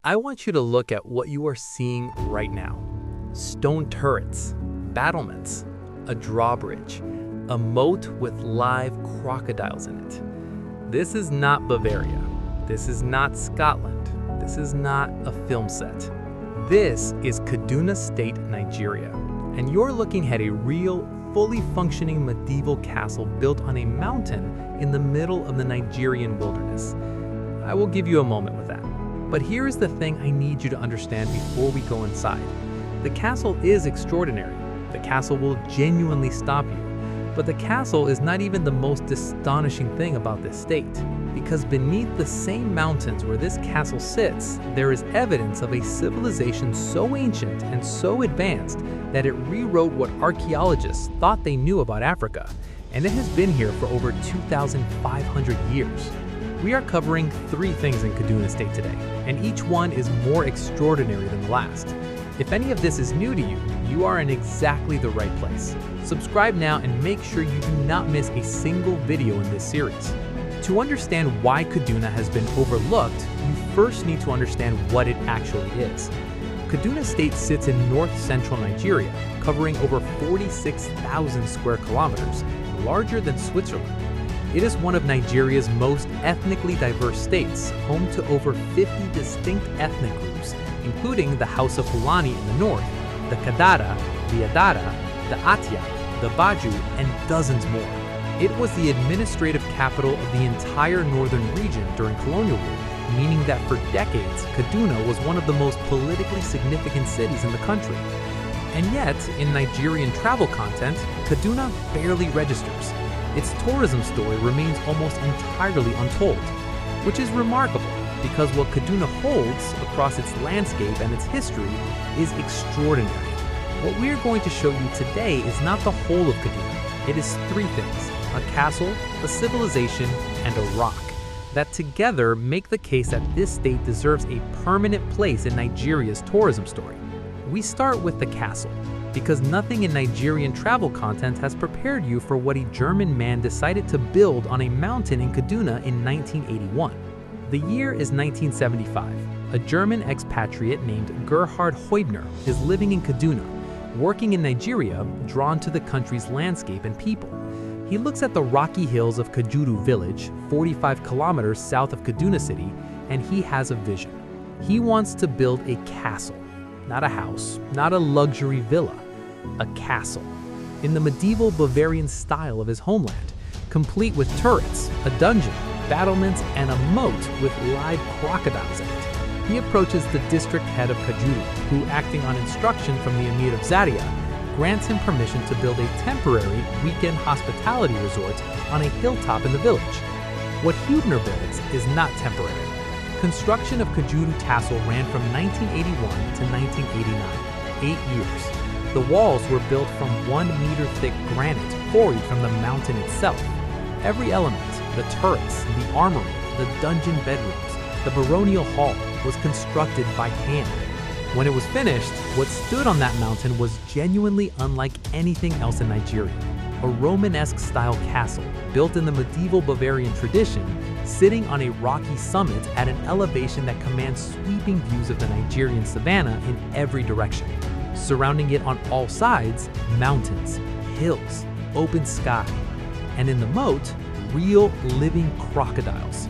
I want you to look at what you are seeing right now. Stone turrets, battlements, a drawbridge, a moat with live crocodiles in it. This is not Bavaria. This is not Scotland. This is not a film set. This is Kaduna State, Nigeria, and you're looking at a real, fully functioning medieval castle built on a mountain in the middle of the Nigerian wilderness. I will give you a moment with that. But here is the thing I need you to understand before we go inside. The castle is extraordinary. The castle will genuinely stop you. But the castle is not even the most astonishing thing about this state, because beneath the same mountains where this castle sits, there is evidence of a civilization so ancient and so advanced that it rewrote what archaeologists thought they knew about Africa, and it has been here for over 2,500 years. We are covering 3 things in Kaduna State today, and each one is more extraordinary than the last. If any of this is new to you, you are in exactly the right place. Subscribe now and make sure you do not miss a single video in this series. To understand why Kaduna has been overlooked, you first need to understand what it actually is. Kaduna State sits in north-central Nigeria, covering over 46,000 square kilometers, larger than Switzerland. It is one of Nigeria's most ethnically diverse states, home to over 50 distinct ethnic groups, including the House of Fulani in the north, the Kadara, the Adara, the Atia, the Baju, and dozens more. It was the administrative capital of the entire northern region during colonial rule, meaning that for decades, Kaduna was one of the most politically significant cities in the country. And yet, in Nigerian travel content, Kaduna barely registers. Its tourism story remains almost entirely untold, which is remarkable because what Kaduna holds across its landscape and its history is extraordinary. What we are going to show you today is not the whole of Kaduna. It is 3 things: a castle, a civilization, and a rock, that together make the case that this state deserves a permanent place in Nigeria's tourism story. We start with the castle, because nothing in Nigerian travel content has prepared you for what a German man decided to build on a mountain in Kaduna in 1981. The year is 1975. A German expatriate named Gerhard Heubner is living in Kaduna, working in Nigeria, drawn to the country's landscape and people. He looks at the rocky hills of Kajuru village, 45 kilometers south of Kaduna City, and he has a vision. He wants to build a castle, not a house, not a luxury villa, a castle, in the medieval Bavarian style of his homeland, complete with turrets, a dungeon, battlements, and a moat with live crocodiles in it. He approaches the district head of Kajuru, who, acting on instruction from the Emir of Zaria, grants him permission to build a temporary weekend hospitality resort on a hilltop in the village. What Heubner builds is not temporary. Construction of Kajuru Castle ran from 1981 to 1989, 8 years. The walls were built from 1-meter-thick granite quarried from the mountain itself. Every element, the turrets, the armory, the dungeon bedrooms, the baronial hall, was constructed by hand. When it was finished, what stood on that mountain was genuinely unlike anything else in Nigeria. A Romanesque style castle, built in the medieval Bavarian tradition, sitting on a rocky summit at an elevation that commands sweeping views of the Nigerian savanna in every direction. Surrounding it on all sides, mountains, hills, open sky, and in the moat, real living crocodiles.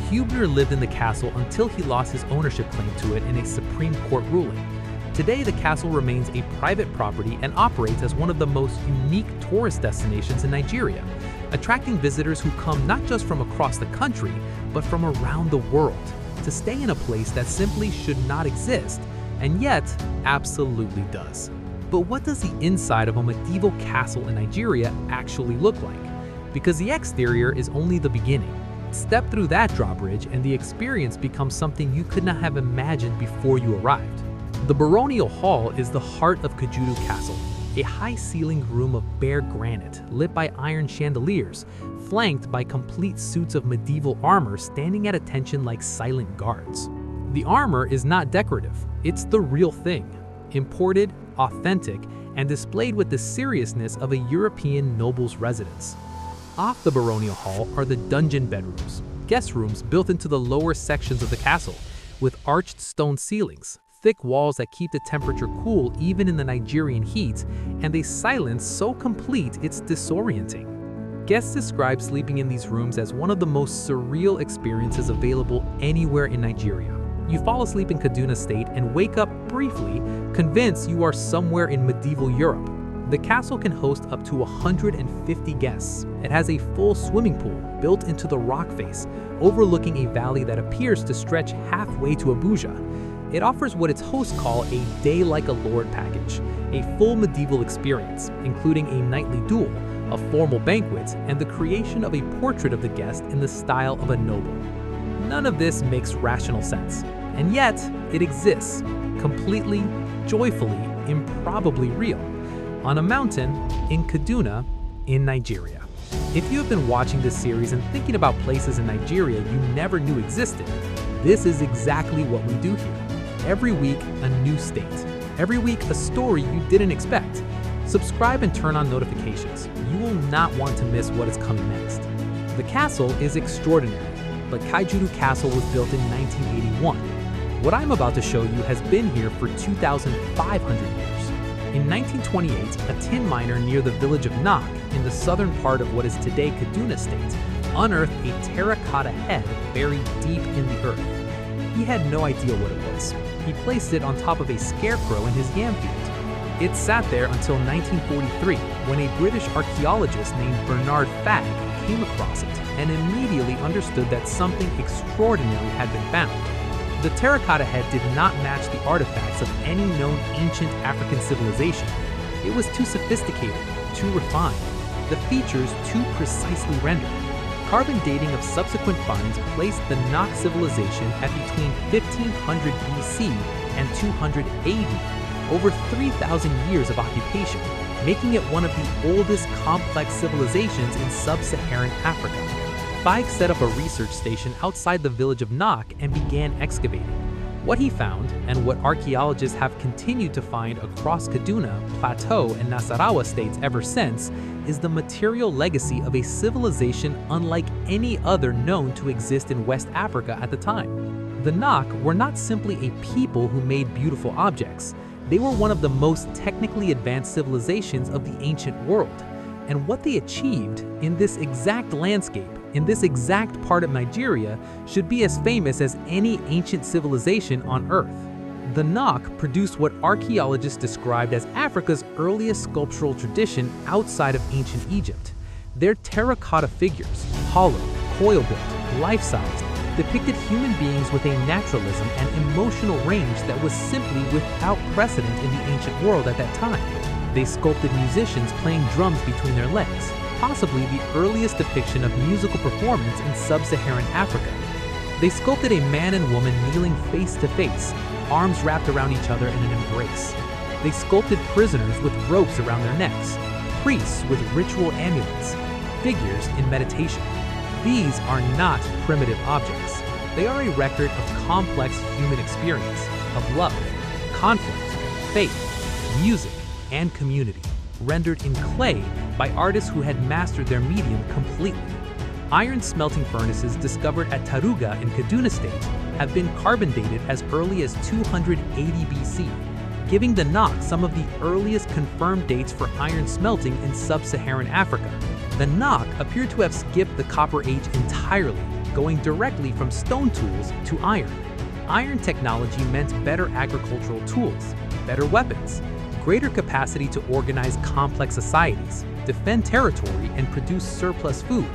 Heubner lived in the castle until he lost his ownership claim to it in a Supreme Court ruling. Today, the castle remains a private property and operates as one of the most unique tourist destinations in Nigeria, attracting visitors who come not just from across the country, but from around the world, to stay in a place that simply should not exist, and yet absolutely does. But what does the inside of a medieval castle in Nigeria actually look like? Because the exterior is only the beginning. Step through that drawbridge and the experience becomes something you could not have imagined before you arrived. The baronial hall is the heart of Kajuru Castle, a high-ceilinged room of bare granite lit by iron chandeliers, flanked by complete suits of medieval armor standing at attention like silent guards. The armor is not decorative, it's the real thing, imported, authentic, and displayed with the seriousness of a European noble's residence. Off the baronial hall are the dungeon bedrooms, guest rooms built into the lower sections of the castle, with arched stone ceilings, thick walls that keep the temperature cool even in the Nigerian heat, and a silence so complete it's disorienting. Guests describe sleeping in these rooms as one of the most surreal experiences available anywhere in Nigeria. You fall asleep in Kaduna State and wake up briefly, convinced you are somewhere in medieval Europe. The castle can host up to 150 guests. It has a full swimming pool built into the rock face, overlooking a valley that appears to stretch halfway to Abuja. It offers what its hosts call a day like a lord package, a full medieval experience, including a nightly duel, a formal banquet, and the creation of a portrait of the guest in the style of a noble. None of this makes rational sense, and yet it exists, completely, joyfully, improbably real, on a mountain in Kaduna, in Nigeria. If you have been watching this series and thinking about places in Nigeria you never knew existed, this is exactly what we do here. Every week, a new state. Every week, a story you didn't expect. Subscribe and turn on notifications. You will not want to miss what is coming next. The castle is extraordinary, but Kaijuru Castle was built in 1981. What I'm about to show you has been here for 2,500 years. In 1928, a tin miner near the village of Nak, in the southern part of what is today Kaduna State, unearthed a terracotta head buried deep in the earth. He had no idea what it was. He placed it on top of a scarecrow in his yam field. It sat there until 1943, when a British archaeologist named Bernard Fagg came across it and immediately understood that something extraordinary had been found. The terracotta head did not match the artifacts of any known ancient African civilization. It was too sophisticated, too refined, the features too precisely rendered. Carbon dating of subsequent finds placed the Nok civilization at between 1500 BC and 200 AD, over 3,000 years of occupation, making it one of the oldest complex civilizations in sub-Saharan Africa. Fagg set up a research station outside the village of Nok and began excavating. What he found, and what archaeologists have continued to find across Kaduna, Plateau, and Nasarawa states ever since, is the material legacy of a civilization unlike any other known to exist in West Africa at the time. The Nok were not simply a people who made beautiful objects. They were one of the most technically advanced civilizations of the ancient world. And what they achieved in this exact landscape, in this exact part of Nigeria, should be as famous as any ancient civilization on Earth. The Nok produced what archaeologists described as Africa's earliest sculptural tradition outside of ancient Egypt. Their terracotta figures, hollow, coil-built, life-sized, depicted human beings with a naturalism and emotional range that was simply without precedent in the ancient world at that time. They sculpted musicians playing drums between their legs, possibly the earliest depiction of musical performance in sub-Saharan Africa. They sculpted a man and woman kneeling face to face, arms wrapped around each other in an embrace. They sculpted prisoners with ropes around their necks, priests with ritual amulets, figures in meditation. These are not primitive objects. They are a record of complex human experience, of love, conflict, faith, music, and community, rendered in clay by artists who had mastered their medium completely. Iron smelting furnaces discovered at Taruga in Kaduna State have been carbon dated as early as 280 BC, giving the Nok some of the earliest confirmed dates for iron smelting in sub-Saharan Africa. The Nok appear to have skipped the Copper Age entirely, going directly from stone tools to iron. Iron technology meant better agricultural tools, better weapons, greater capacity to organize complex societies, defend territory, and produce surplus food.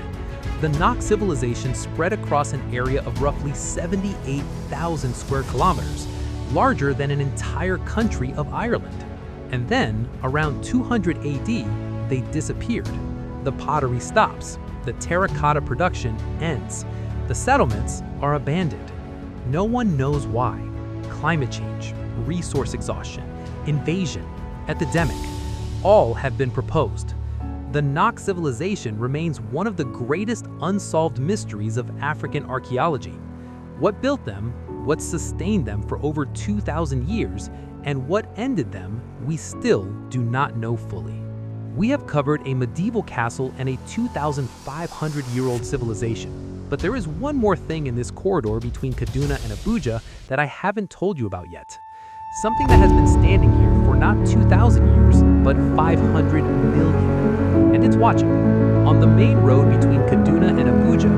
The Nok civilization spread across an area of roughly 78,000 square kilometers, larger than an entire country of Ireland. And then, around 200 AD, they disappeared. The pottery stops, the terracotta production ends. The settlements are abandoned. No one knows why. Climate change, resource exhaustion, invasion, epidemic, all have been proposed. The Nok civilization remains one of the greatest unsolved mysteries of African archaeology. What built them, what sustained them for over 2,000 years, and what ended them, we still do not know fully. We have covered a medieval castle and a 2,500-year-old civilization. But there is one more thing in this corridor between Kaduna and Abuja that I haven't told you about yet. Something that has been standing here for not 2,000 years, but 500 million. And it's watching. On the main road between Kaduna and Abuja,